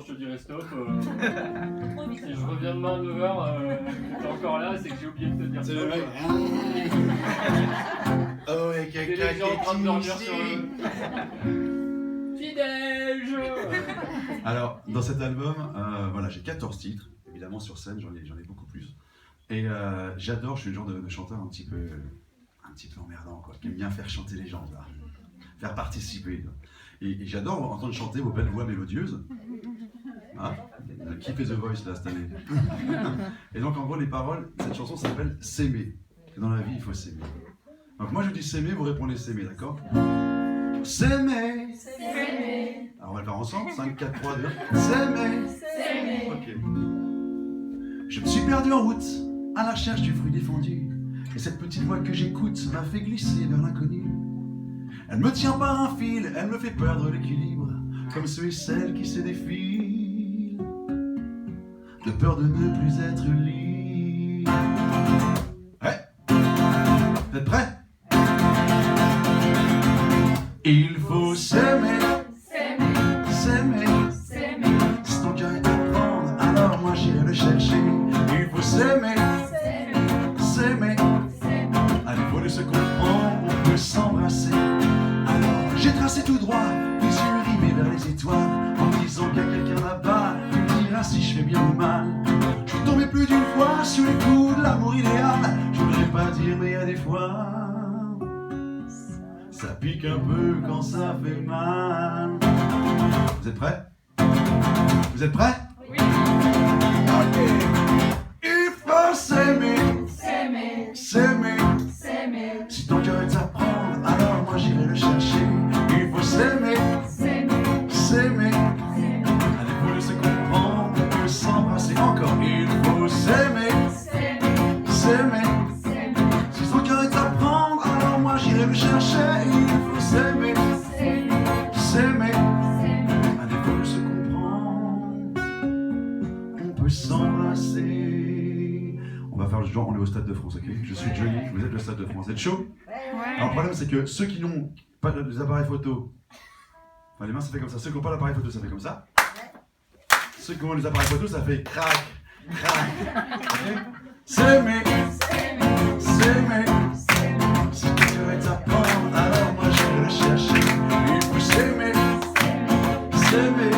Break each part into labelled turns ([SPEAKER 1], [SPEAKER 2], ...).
[SPEAKER 1] je te dirai stop. Si je reviens demain à 9h, t'es encore là, c'est que j'ai oublié de te dire
[SPEAKER 2] C'est
[SPEAKER 1] stop.
[SPEAKER 2] le mec. Oh, il y a
[SPEAKER 1] Et
[SPEAKER 2] quelqu'un
[SPEAKER 1] les gens en train de
[SPEAKER 2] qui est
[SPEAKER 1] dormir sur
[SPEAKER 2] ici.
[SPEAKER 1] le... Fidège.
[SPEAKER 2] Alors, dans cet album, voilà, j'ai 14 titres. Évidemment, sur scène, j'en ai beaucoup plus. Et j'adore, je suis le genre de chanteur un petit peu emmerdant, quoi, qui aime bien faire chanter les gens, là. Faire participer. Et j'adore entendre chanter vos belles voix mélodieuses. Hein, qui fait The Voice là cette année? Et donc en gros les paroles, cette chanson s'appelle S'aimer. Et dans la vie il faut s'aimer. Donc moi je dis s'aimer, vous répondez s'aimer, d'accord? S'aimer.
[SPEAKER 3] S'aimer.
[SPEAKER 2] Alors on va le faire ensemble, 5, 4, 3, 2. S'aimer.
[SPEAKER 3] S'aimer.
[SPEAKER 2] Ok. Je me suis perdu en route, à la recherche du fruit défendu. Et cette petite voix que j'écoute m'a fait glisser vers l'inconnu. Elle me tient par un fil, elle me fait perdre l'équilibre, comme ceux et celles qui se défilent, de peur de ne plus être libre. Ouais. Vous êtes prêts? Il faut s'aimer, s'aimer, s'aimer. Si ton cœur est à prendre, alors moi j'irai le chercher. Il faut s'aimer, s'aimer. Allez, faut se comprendre, on peut s'embrasser. Alors j'ai tracé tout droit, les yeux rivés vers les étoiles, en disant qu'il y a quelqu'un là-bas qui me dira si je fais bien ou mal. Je suis tombé plus d'une fois sous les coups de l'amour idéal. Je voudrais pas dire, mais il y a des fois ça pique un peu quand ça fait mal. Vous êtes prêts? Vous êtes prêts?
[SPEAKER 3] Oui.
[SPEAKER 2] Ok. Il faut s'aimer,
[SPEAKER 3] S'aimer.
[SPEAKER 2] s'aimer.
[SPEAKER 3] S'aimer.
[SPEAKER 2] Si ton cœur est à prendre, alors moi j'irai le chercher. Il faut s'aimer,
[SPEAKER 3] S'aimer.
[SPEAKER 2] s'aimer. Allez, faut se comprendre, on peut s'embrasser encore. Il faut s'aimer,
[SPEAKER 3] S'aimer.
[SPEAKER 2] s'aimer.
[SPEAKER 3] S'aimer.
[SPEAKER 2] Si ton cœur est à prendre, alors moi j'irai le chercher. Il faut s'aimer, s'aimer. Allez, faut se comprendre, on peut s'embrasser. On va faire le genre, on est au Stade de France, ok? Je suis Johnny, vous êtes le Stade de France. Vous êtes chaud? Alors, le problème, c'est que ceux qui n'ont pas des appareils photo, enfin les mains ça fait comme ça, ceux qui n'ont pas l'appareil photo ça fait comme ça. Ceux qui ont les appareils photo ça fait crac, crac. Okay? S'aimer, s'aimer. Si ton cœur est à prendre, alors moi je vais le chercher. Il faut s'aimer, s'aimer.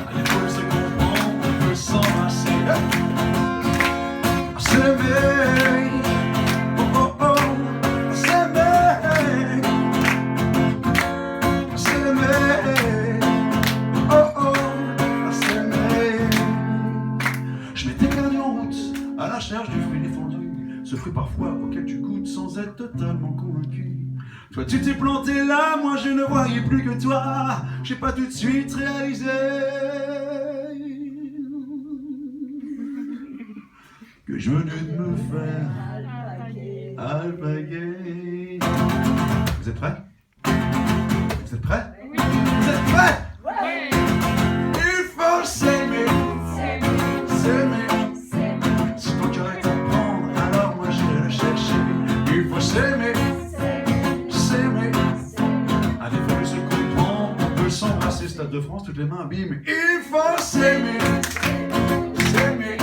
[SPEAKER 2] Allez, faut se comprendre, on peut s'embrasser. S'aimer. Cherche du fruit défendu, ce fruit parfois auquel tu goûtes sans être totalement convaincu. Toi tu t'es planté là, moi je ne voyais plus que toi, j'ai pas tout de suite réalisé que je venais de me faire alpaguer. Vous êtes prêts? Vous êtes prêts?
[SPEAKER 3] Oui.
[SPEAKER 2] Vous êtes prêts?
[SPEAKER 3] Ouais.
[SPEAKER 2] Il faut s'aimer, s'aimer. Il faut s'aimer, s'aimer. Allez, faut se comprendre, on peut s'embrasser. Stade de France, toutes les mains, bim. Il faut s'aimer, s'aimer.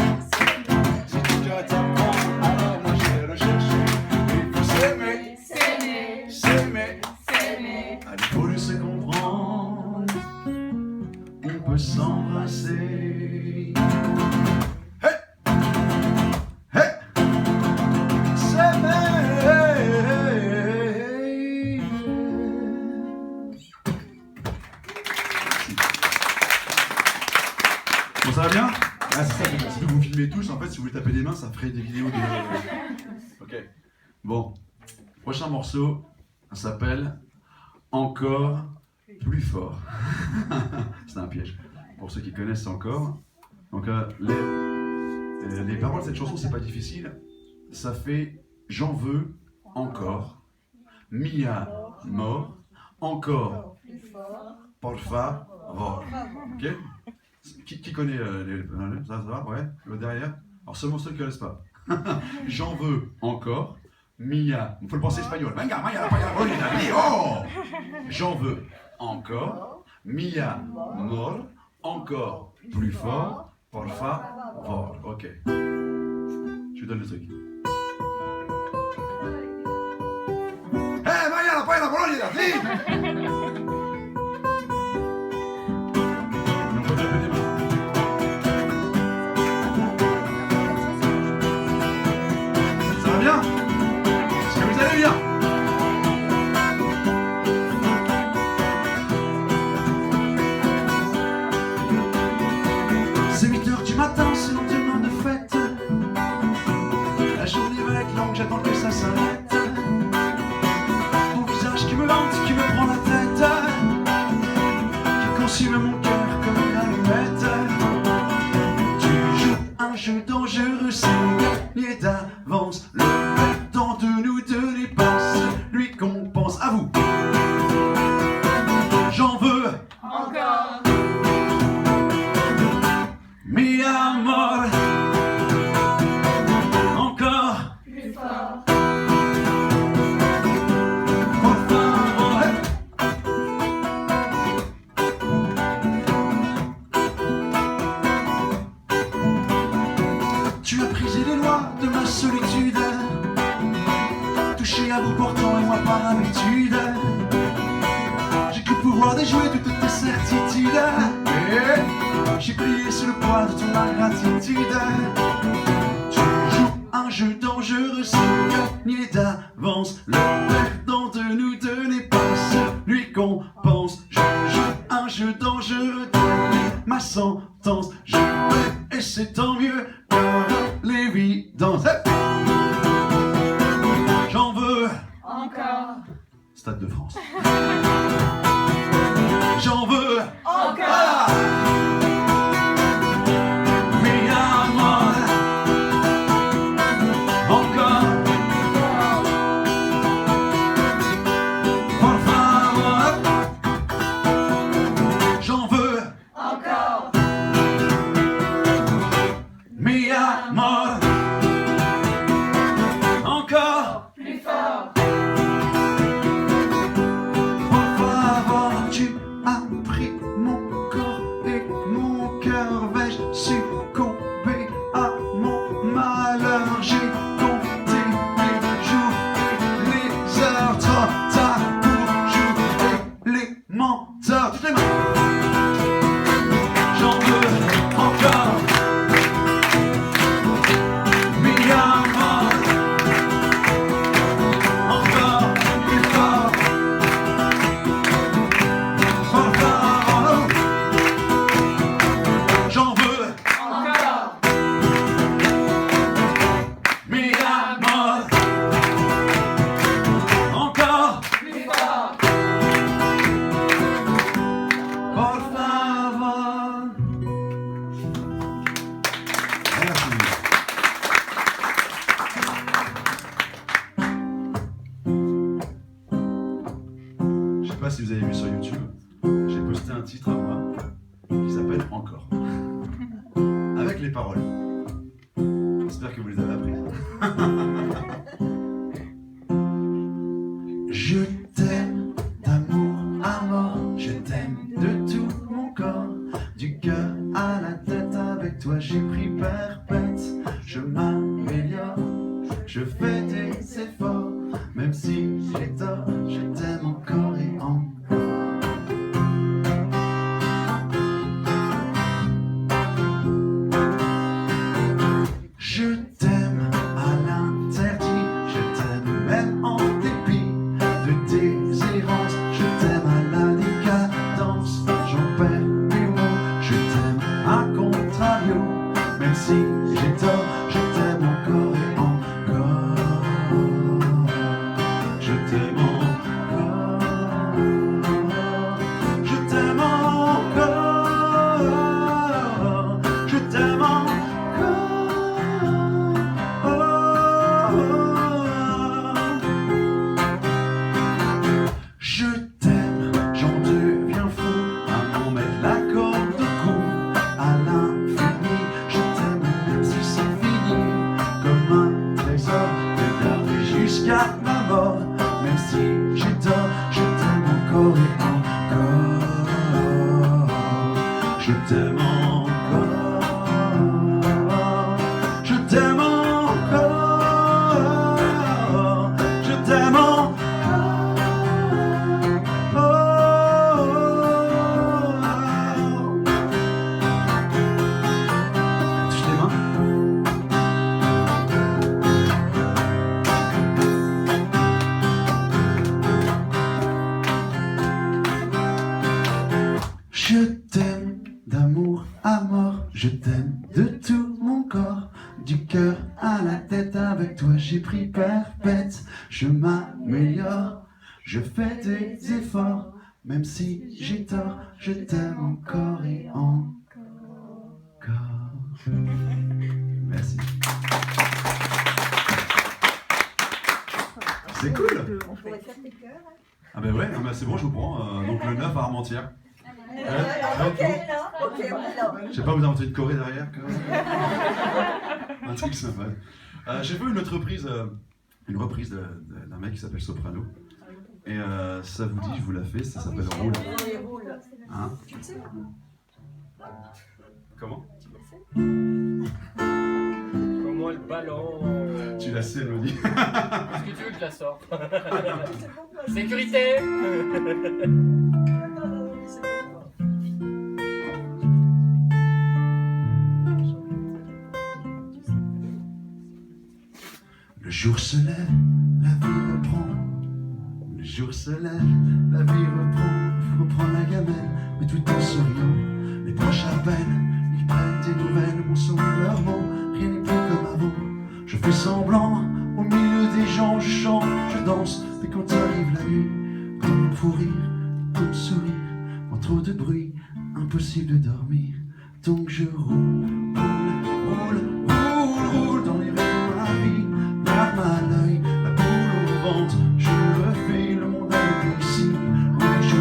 [SPEAKER 2] Si ton cœur est à prendre, alors moi j'irai le chercher. Il faut s'aimer, s'aimer. Allez, faut se comprendre, on peut s'embrasser. Bon, ça va bien? Ah, c'est ça, si vous filmez tous, en fait, si vous tapez des mains, ça ferait des vidéos de... Ok. Bon, prochain morceau, ça s'appelle Encore plus fort. C'est un piège. Pour ceux qui connaissent encore. Donc, les paroles de cette chanson, c'est pas difficile. Ça fait J'en veux encore, Mia mort, encore, por favor. Ok? Qui connaît ça va? Ouais, le derrière. Alors seulement ceux qui ne connaissent pas. J'en veux encore, Mia. Il faut le penser espagnol. Venga, Maya, oh! J'en veux encore, Mia mort, encore plus fort, por favor. Ok. Je lui donne le truc. Eh, Maria, poi la Polonia, sì! Non peut taper les mains. Ça va bien? Est-ce que vous allez bien? C'est 8h du matin, c'est le lendemain de fête. La journée va être longue, j'attends que ça s'arrête. Ton visage qui me hante, qui me prend la tête, qui consume mon cœur comme une allumette. Tu joues un jeu dangereux, c'est gagné d'avance. Le temps de nous deux n'est pas celui qu'on pense. À vous. J'en veux
[SPEAKER 3] Encore.
[SPEAKER 2] mi amor. Encore
[SPEAKER 3] Plus fort.
[SPEAKER 2] por favor. Tu as brisé les lois de ma solitude, touché à bout portant et moi par habitude. J'ai cru pouvoir déjouer toutes tes certitudes, et j'ai plié sous le poids de ton ingratitude. Tu joues un jeu dangereux, c'est gagné d'avance. Le perdant de nous deux n'est pas celui qu'on pense. Je joue un jeu dangereux, telle est ma sentence. Je vais, et c'est tant mieux, car l'évidence. J'en veux.
[SPEAKER 3] Encore.
[SPEAKER 2] Stade de France. J'en veux.
[SPEAKER 3] Encore.
[SPEAKER 2] Mi amor. Encore. Por favor. J'en veux.
[SPEAKER 3] Encore.
[SPEAKER 2] Mi amor. Encore.
[SPEAKER 3] Plus fort.
[SPEAKER 2] Por favor. Tu as pris mon corps et mon cœur. Vais-je succomber à mon malheur? J'ai compté les jours et les heures. Trop tard pour jouer les menteurs. Toutes les mains. J'en veux encore. Mi amor. Encore plus fort. Por favor. J'en veux.
[SPEAKER 3] Encore.
[SPEAKER 2] Mi amor. Encore.
[SPEAKER 3] Plus fort.
[SPEAKER 2] Por favor. Merci. Je sais pas si vous avez vu sur YouTube, j'ai posté un titre à moi qui s'appelle Encore. Avec les paroles. J'espère que vous les avez apprises. Je t'aime d'amour à mort, je t'aime de tout mon corps, du cœur à la tête. Avec toi j'ai pris perpète, je m'améliore, je fais des efforts, même si j'ai tort, je t'aime encore et encore. Je t'aime à l'interdit, je t'aime même en dépit de tes errances. Je t'aime à la décadence, j'en perds mes mots. Je t'aime à contrario, même si je t'aime encore, je t'aime encore, je t'aime encore. Touche les mains. Je t'aime d'amour à mort, je t'aime de tout mon corps, du cœur à la tête, avec toi j'ai pris perpète. Je m'améliore, je fais des efforts, même si j'ai tort, je t'aime encore et encore. Merci. C'est cool.
[SPEAKER 3] On pourrait faire tes cœurs.
[SPEAKER 2] Ah ben ouais, ah ben c'est bon, je vous prends. Donc le 9 à Armentières.
[SPEAKER 3] Ok, là, ok, on est là.
[SPEAKER 2] Je sais pas, vous avez entendu de Corée derrière quand même. Un truc sympa. J'ai fait une autre reprise, d'un mec qui s'appelle Soprano. Et ça vous dit, je vous la fais, ça s'appelle Roule. Hein? Comment?
[SPEAKER 1] Comment elle balance?
[SPEAKER 2] Tu la sais, Elodie.
[SPEAKER 1] Est-ce que tu veux que je la sorte? Sécurité!
[SPEAKER 2] Le jour se lève, la vie reprend. Le jour se lève, la vie reprend la gamelle, mais tout en souriant. Les proches appellent, ils prennent des nouvelles, mon son leur ment, rien n'est plus comme avant. Je fais semblant, au milieu des gens, je chante, je danse, mais quand arrive la nuit, comme fou rire, comme sourire, en trop de bruit, impossible de dormir. Donc je roule dans les rues de ma vie, larme à l'œil, la boule au ventre, je refais le monde avec ici. Oui, je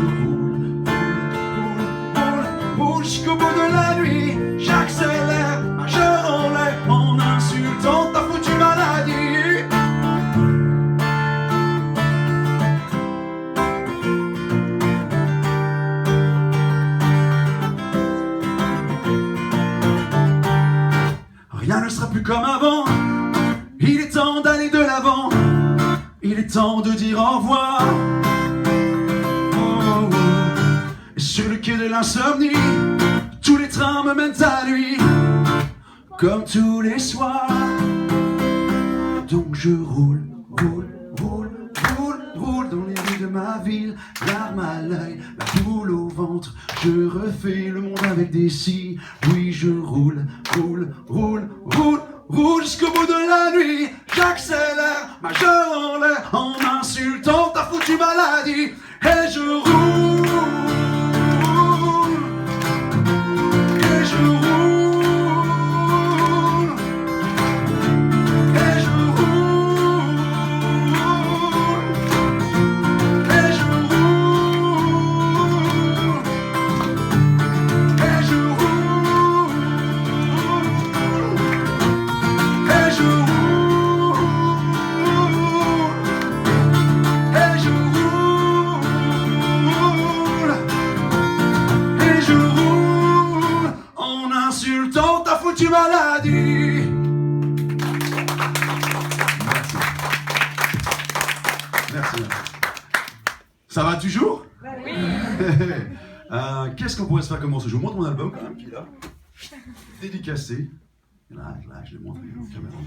[SPEAKER 2] roule jusqu'au bout de la nuit, j'accélère, majeur en l'air, en insultant ta foutue maladie. Rien ne sera plus comme avant, il est temps d'aller de l'avant, il est temps de dire au revoir. Oh, oh. Et sur le quai de l'insomnie, tous les trains me mènent à lui, comme tous les soirs. Donc je roule dans les rues de ma ville, larme à l'œil, la boule au ventre, je refais le monde avec des scies. Oui, je roule jusqu'au bout de la nuit, j'accélère, majeur en l'air, en insultant ta foutue maladie. Et je roule, et je roule, et je roule, et je roule, et je roule, et je roule, et je roule, et je roule, en insultant ta foutue maladie. Merci. Ça va toujours?
[SPEAKER 3] Oui.
[SPEAKER 2] Qu'est-ce qu'on pourrait se faire comme morceau? Je vous montre mon album quand même qui est là, dédicacé. Là, je l'ai montré en caméra.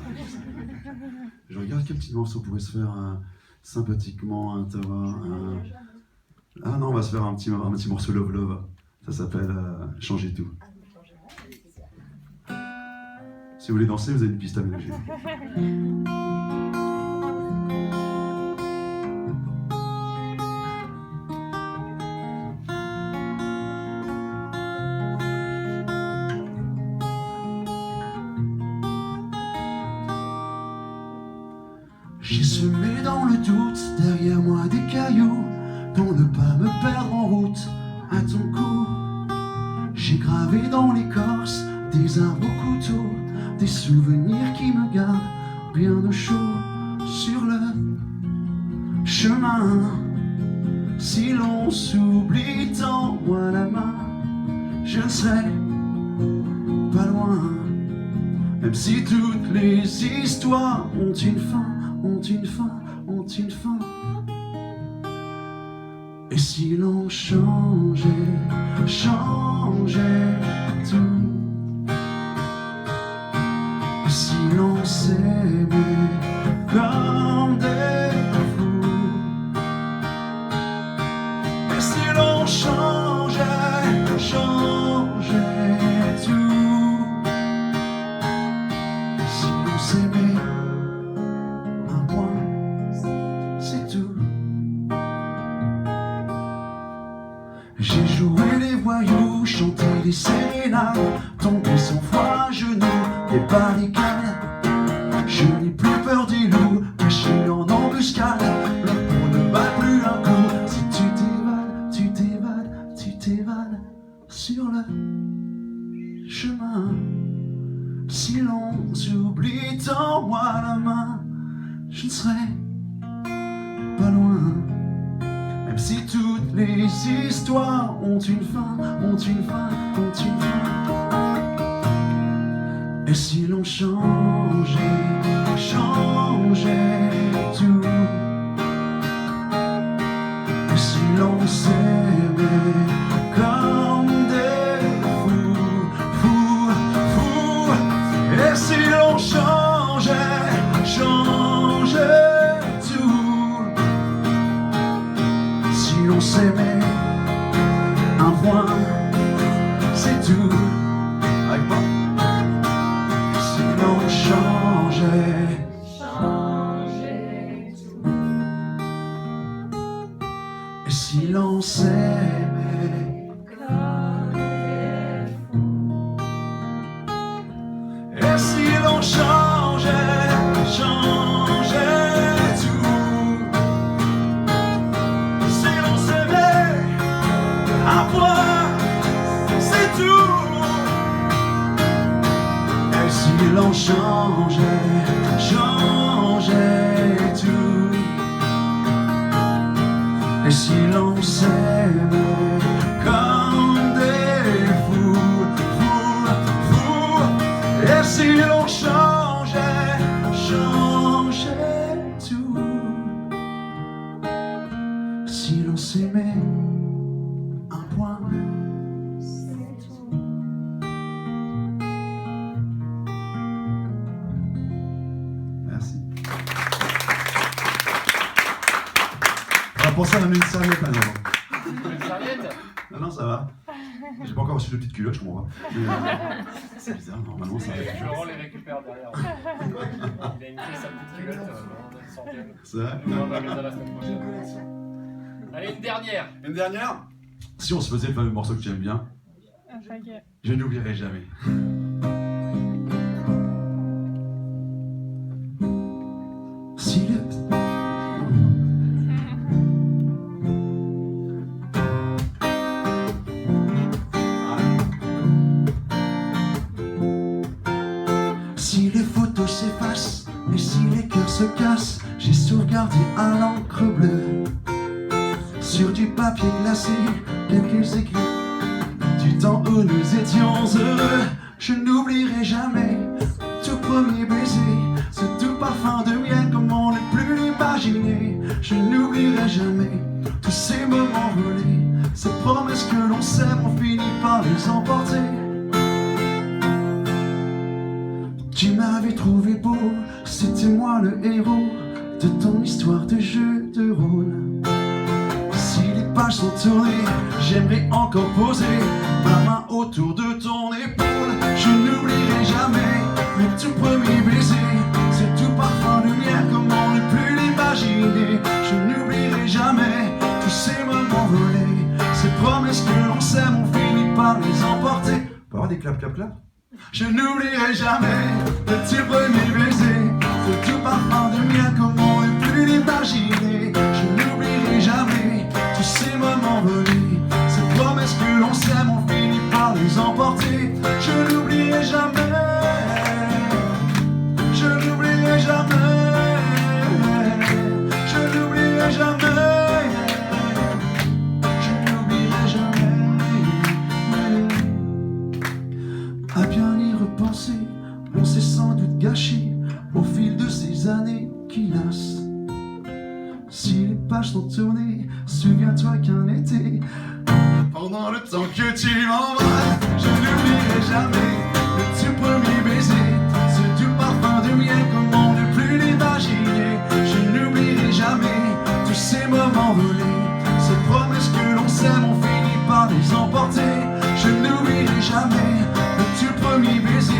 [SPEAKER 2] Je regarde quel petit morceau pourrait se faire sympathiquement, un terrain. Ah non, on va se faire un petit morceau Love Love. Ça s'appelle Changer tout. Si vous voulez danser, vous avez une piste à ménager. J'ai semé dans le doute, derrière moi des cailloux, pour ne pas me perdre en route à ton cou. J'ai gravé dans l'écorce des arbres au couteau, des souvenirs qui me gardent bien au chaud sur le chemin. Si l'on s'oublie, tends-moi la main, je je ne serai pas loin. Même si toutes les histoires ont une fin, ont une fin, ont une fin. Et si l'on changeait, changeait tout. Et si l'on s'aimait comme des fous. Et si l'on changeait, changeait tout. Si l'on s'aimait, un point, c'est tout. J'ai joué les voyous, chanté les sérénades, tombé 100 fois à genoux, des barricades. Je n'ai plus peur des loups, cachés en embuscade. Le pont ne bat plus un coup. Si tu t'évades, tu t'évades, tu t'évades sur le chemin. Si l'on s'oublie, tends-moi la main, je ne serai pas loin. Même si toutes les histoires ont une fin, ont une fin, ont une fin. Et si l'on changeait, changeait tout. Et si l'on s'aimait comme des fous, fous, fous. Et si l'on changeait, changeait tout. Si l'on s'aimait, un point, c'est tout. Avec moi. Si l'on changeait,
[SPEAKER 4] changer tout.
[SPEAKER 2] et si l'on s'aimait,
[SPEAKER 4] Comme des fous.
[SPEAKER 2] et si l'on changeait, changeait tout. Si l'on s'aimait, un point, c'est tout. Et si l'on changeait, changeait tout. Et si l'on s'aimait comme des fous, fous, fous. Et si l'on changeait, changeait tout. Si l'on s'aimait, un point,
[SPEAKER 4] C'est tout.
[SPEAKER 2] merci. On va penser à amener une serviette maintenant.
[SPEAKER 1] Une serviette?
[SPEAKER 2] Non, non, ça va. J'ai pas encore reçu de petite culotte, je comprends pas. C'est bizarre, normalement ça va.
[SPEAKER 1] Florent les récupère derrière. Il a une pris sa petite culotte dans une centaine.
[SPEAKER 2] C'est vrai?
[SPEAKER 1] Nous, on va mettre ça la semaine prochaine. Allez, une dernière.
[SPEAKER 2] Une dernière? Si on se faisait le fameux morceau que tu aimes bien, je n'oublierai jamais. Si le... Si les photos s'effacent et si les cœurs se cassent, j'ai sauvegardé à l'encre bleue sur du papier glacé quelques écrits du temps où nous étions heureux. Je n'oublierai jamais tout premier baiser, ce doux parfum de miel comme on ne peut plus l'imaginer. Je n'oublierai jamais tous ces moments volés, ces promesses que l'on s'aime, on finit par les emporter. Tu m'avais trouvé beau, c'était moi le héros de ton histoire de jeu de rôle. Si les pages sont tournées, j'aimerais encore poser ma main autour de ton épaule. Je n'oublierai jamais le tout premier baiser, ce tout parfum de miel comme on ne peut plus l'imaginer. Je n'oublierai jamais tous ces moments volés, ces promesses que l'on s'aime, on finit par les emporter. On peut avoir des clap clap clap? Je n'oublierai jamais le tout premier baiser, ce tout parfum de miel comme on ne peut plus l'imaginer. Je n'oublierai jamais tous ces moments volés, ces promesses que l'on s'aime, on finit par les emporter. Je n'oublierai jamais, je n'oublierai jamais, je n'oublierai jamais, je n'oublierai jamais. À bien y repenser, on s'est sans doute gâché au fil de ces années qui lassent. Si les pages sont tournées, souviens-toi qu'un été, pendant le temps que tu m'embrasses, je n'oublierai jamais le tout premier baiser, ce doux parfum de miel, comment ne plus l'imaginer. Je n'oublierai jamais tous ces moments volés, ces promesses que l'on s'aime, on finit par les emporter. Je n'oublierai jamais le tout premier baiser,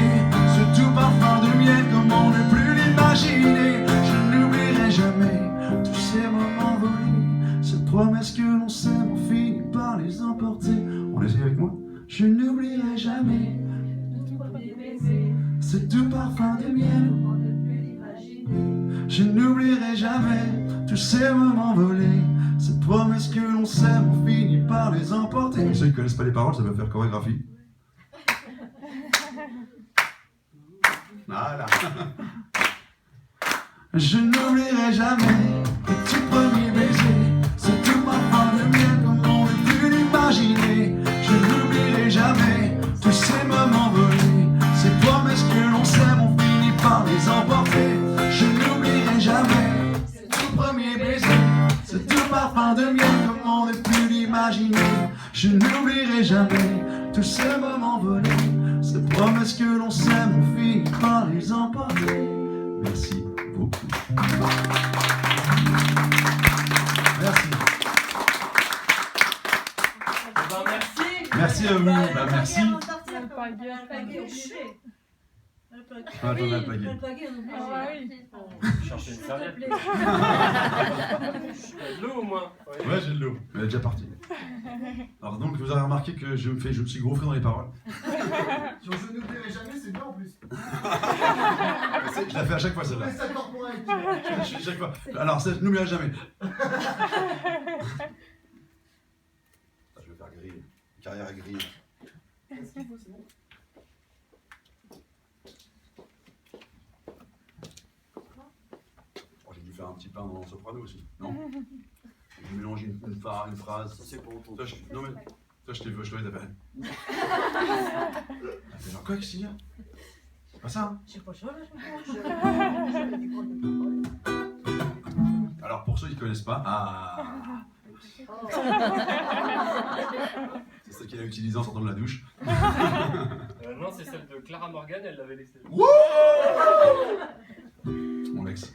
[SPEAKER 2] ce doux parfum de miel, comment ne plus l'imaginer. Je n'oublierai jamais tous ces moments volés, ces promesses que l'on s'aime, on finit par les emporter. On essaie avec moi. Je n'oublierai jamais ce doux parfum de miel. Je n'oublierai jamais tous ces moments volés, ces promesses que l'on s'aime, on finit par les emporter. Ceux qui ne connaissent pas les paroles, ça va faire chorégraphie. Voilà. Je n'oublierai jamais le tout premier baiser, ce doux parfum de miel, comment ne plus l'imaginer. Je n'oublierai jamais tous ces moments volés, ces promesses que l'on s'aime, on finit par les emporter. Je n'oublierai jamais ce tout premier baiser, ce doux parfum de miel, comment ne plus l'imaginer. Je n'oublierai jamais tous ces moments volés, ces promesses que l'on s'aime, on finit par les emporter. Merci beaucoup. Merci.
[SPEAKER 1] Ben, merci.
[SPEAKER 2] Merci à vous. Bah, merci. Ah, j'en ai pas dit.
[SPEAKER 1] Chercher une serviette. De l'eau au moins.
[SPEAKER 2] Ouais, j'ai de l'eau. Elle est déjà partie. Alors donc, vous avez remarqué que je me suis gaufré dans les paroles.
[SPEAKER 5] Sur Je n'oublierai jamais, c'est bien en plus.
[SPEAKER 2] Je la fais à chaque fois celle-là.
[SPEAKER 5] Message corporel.
[SPEAKER 2] Chaque fois. Alors, ça, je n'oublierai jamais. Je vais faire griller. Carrière à griller.
[SPEAKER 5] Est-ce qu'il faut, c'est bon?
[SPEAKER 2] Oh, j'ai dû faire un petit pain dans soprano aussi, non? J'ai mélangé une phrase. Ça, c'est pour toi. Non, mais toi, je t'ai vu, je t'avais tapé. C'est genre quoi, Christina? C'est pas ça, hein?
[SPEAKER 3] Je sais pas ça,
[SPEAKER 2] Alors, pour ceux qui ne connaissent pas, c'est ça qu'elle a utilisé en sortant de la douche.
[SPEAKER 1] Non, c'est celle de Clara Morgan, elle l'avait laissée.
[SPEAKER 2] Mon ex.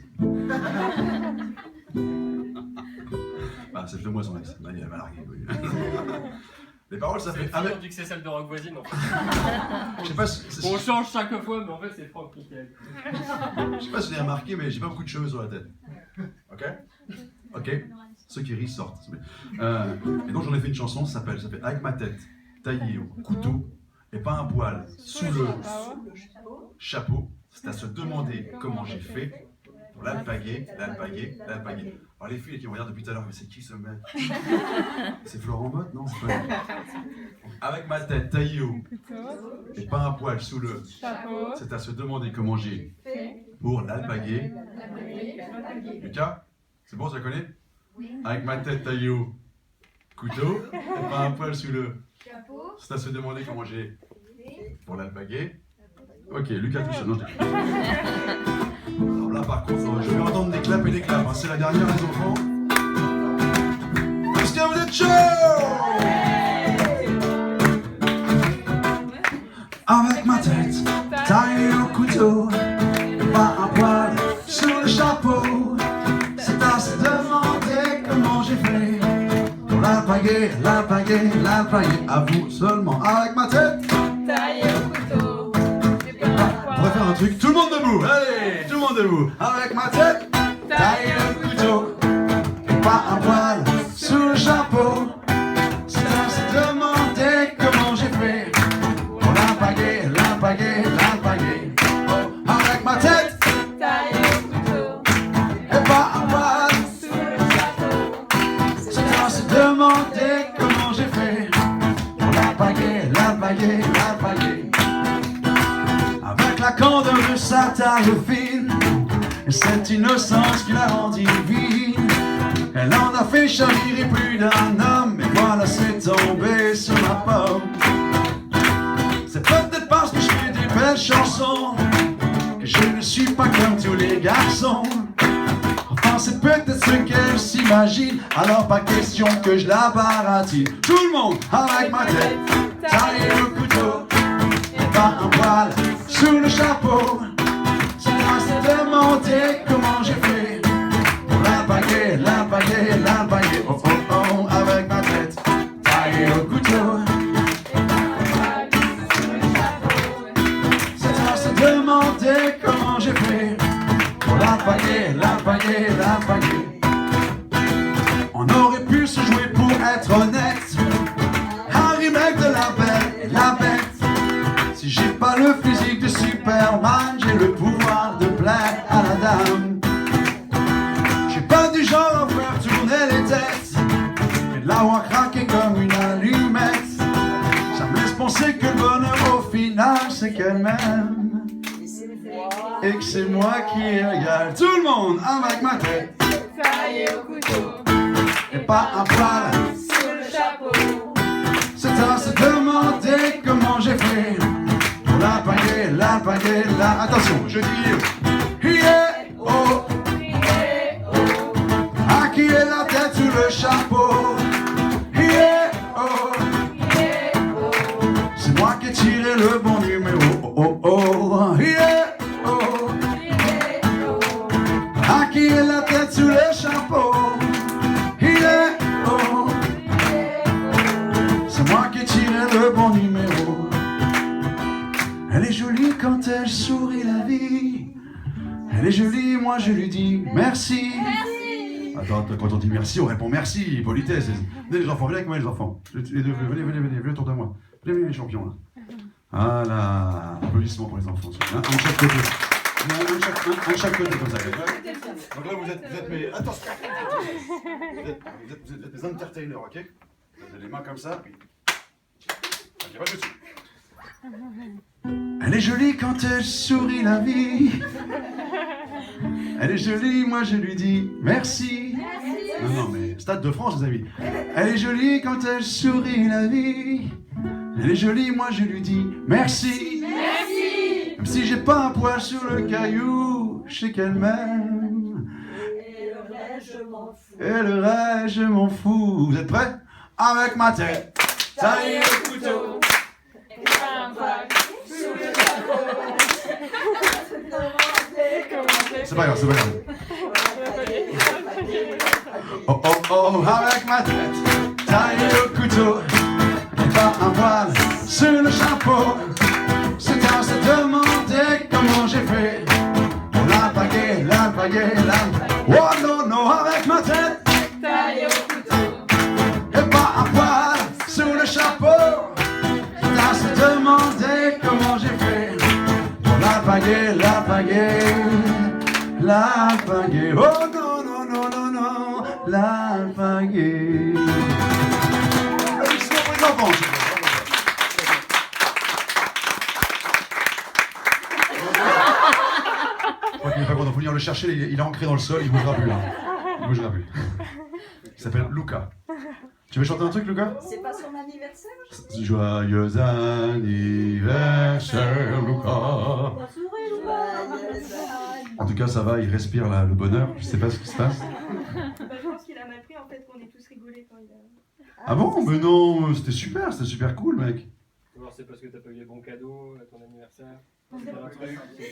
[SPEAKER 2] Ah, c'est de moi son ex. Elle m'a largué. Oui. Les paroles, ça fait.
[SPEAKER 1] On dit que c'est celle de Rock Voisine en fait.
[SPEAKER 2] Je sais pas
[SPEAKER 1] On change chaque fois, mais en fait c'est Franck Michael.
[SPEAKER 2] Je sais pas si vous avez remarqué, mais j'ai pas beaucoup de cheveux sur la tête. Ok? Ok? Ceux qui rient sortent. Et donc j'en ai fait une chanson, ça s'appelle Avec ma tête taillée au couteau et pas un poil sous le chapeau. C'est à se demander comment j'ai fait pour l'alpaguer. Alors les filles qui me regardent depuis tout à l'heure, mais c'est qui ce mec? C'est Florent Motte? Non, c'est pas lui. Avec ma tête taillée haut et pas un poil sous le chapeau, c'est à se demander comment j'ai pour l'alpaguer. Lucas, c'est bon, ça connaît? Avec ma tête taillée haut, couteau et pas un poil sous le chapeau, c'est à se demander comment j'ai pour l'alpaguer. Ok, Lucas tout seul. Non, alors là, par contre, je vais entendre des claps et des claps. Hein. C'est la dernière, les enfants. Est-ce que vous êtes chauds? Avec ma tête taillée au couteau, et pas un poil sous le chapeau, c'est à se demander comment j'ai fait pour l'alpaguer. À vous seulement. Avec ma tête
[SPEAKER 4] taillée au couteau.
[SPEAKER 2] on va faire un truc, tout le monde debout, allez, tout le monde debout. Avec ma tête taillée au couteau et pas un poil sous le chapeau, c'est à se demander comment j'ai fait pour l'alpaguer. Oh, avec ma tête
[SPEAKER 4] Taillée au couteau.
[SPEAKER 2] et pas un poil,
[SPEAKER 4] Sous le chapeau.
[SPEAKER 2] c'est à se demander comment j'ai fait pour l'alpaguer. Avec la candeur de sa taille fine et cette innocence qui la rend divine, elle en a fait chavirer plus d'un homme, et voilà c'est tombé sur ma pomme. C'est peut-être parce que je belle chanson, que je ne suis pas comme tous les garçons. Enfin, c'est peut-être ce qu'elle s'imagine, alors pas question que je la baratine. Tout le monde avec ma tête taillée au couteau, et pas un poil sous le chapeau. Chacun s'est demandé comment j'ai fait pour la baguer, la baguer, la baguer. Oh oh oh, avec ma tête taillée au couteau. Chacun s'est demandé comment j'ai fait pour la baguer, la baguer, la baguer. On aurait pu se jouer pour être honnête, un remake de La Belle et la Bête. Si j'ai pas le physique de Superman, j'ai le pouvoir de plaire à la dame. J'ai pas du genre à faire tourner les têtes, mais de l'avoir craqué comme une allumette. Ça me laisse penser que le bonheur au final c'est qu'elle m'aime, et que c'est moi qui régale. Tout le monde avec ma tête
[SPEAKER 4] taillée au couteau,
[SPEAKER 2] et pas un poil
[SPEAKER 4] sous le chapeau.
[SPEAKER 2] C'est à se demander comment j'ai fait pour la baguer, la baguer, la... Attention, je dis yeah, oh, à qui est la tête sous le chapeau. Yeah, oh, c'est moi qui ai tiré le bon numéro. Oh, oh, oh, yeah, oh, à qui est la tête sous le chapeau. Yeah, oh, c'est moi qui ai tiré le bon numéro. Elle est jolie quand elle sourit la vie. Elle est jolie, moi je lui dis merci. Attends, quand on dit merci, on répond merci, politesse. Venez les enfants, venez avec moi les enfants. Les deux, venez autour de moi. Venez les champions là. Voilà, applaudissements pour les enfants. Un chaque côté. Un chaque côté comme ça. Donc là vous êtes mes... Attention. Vous êtes des entertainers, ok? Vous avez les mains comme ça, puis... Ok, pas de soucis. Elle est jolie quand elle sourit la vie. Elle est jolie, moi je lui dis merci. Non, mais Stade de France, les amis. Elle est jolie quand elle sourit la vie. Elle est jolie, moi je lui dis merci.
[SPEAKER 4] Merci.
[SPEAKER 2] Même si j'ai pas un poil sur le caillou, je sais qu'elle m'aime.
[SPEAKER 3] Et le reste, je m'en fous.
[SPEAKER 2] Et le reste, je m'en fous. Vous êtes prêts? Avec ma tête taillée
[SPEAKER 4] Taillée au couteau, et pas un poil sous le chapeau.
[SPEAKER 2] C'est pas grave, c'est pas grave. Oh oh oh, avec ma tête taillée au couteau, et pas un voile sur le chapeau. C'est à se demander comment j'ai fait pour la baguer, la baguer, la... Oh non, non, avec ma tête
[SPEAKER 4] Taillée au couteau,
[SPEAKER 2] et pas un voile sur le chapeau. C'est à se demander comment j'ai fait pour la baguer, la baguer, la baguer. Oh non, non, non, non, non, la baguer. Applaudissements pour les enfants. Je crois qu'il n'est pas content, il faut venir le chercher, il est ancré dans le sol, il ne bougera plus là. Il ne bougera plus. Il s'appelle Luca. Tu veux chanter un truc, Luca?
[SPEAKER 3] C'est pas son anniversaire?
[SPEAKER 2] Joyeux anniversaire, Luca. En tout cas, ça va, il respire le bonheur. Je sais pas ce qui se passe.
[SPEAKER 6] Je pense qu'il a mal pris en fait qu'on ait tous rigolé quand il a...
[SPEAKER 2] Ah bon? Mais non, c'était super cool, mec.
[SPEAKER 1] Alors c'est parce que t'as pas eu les bons cadeaux à ton anniversaire. C'est un truc.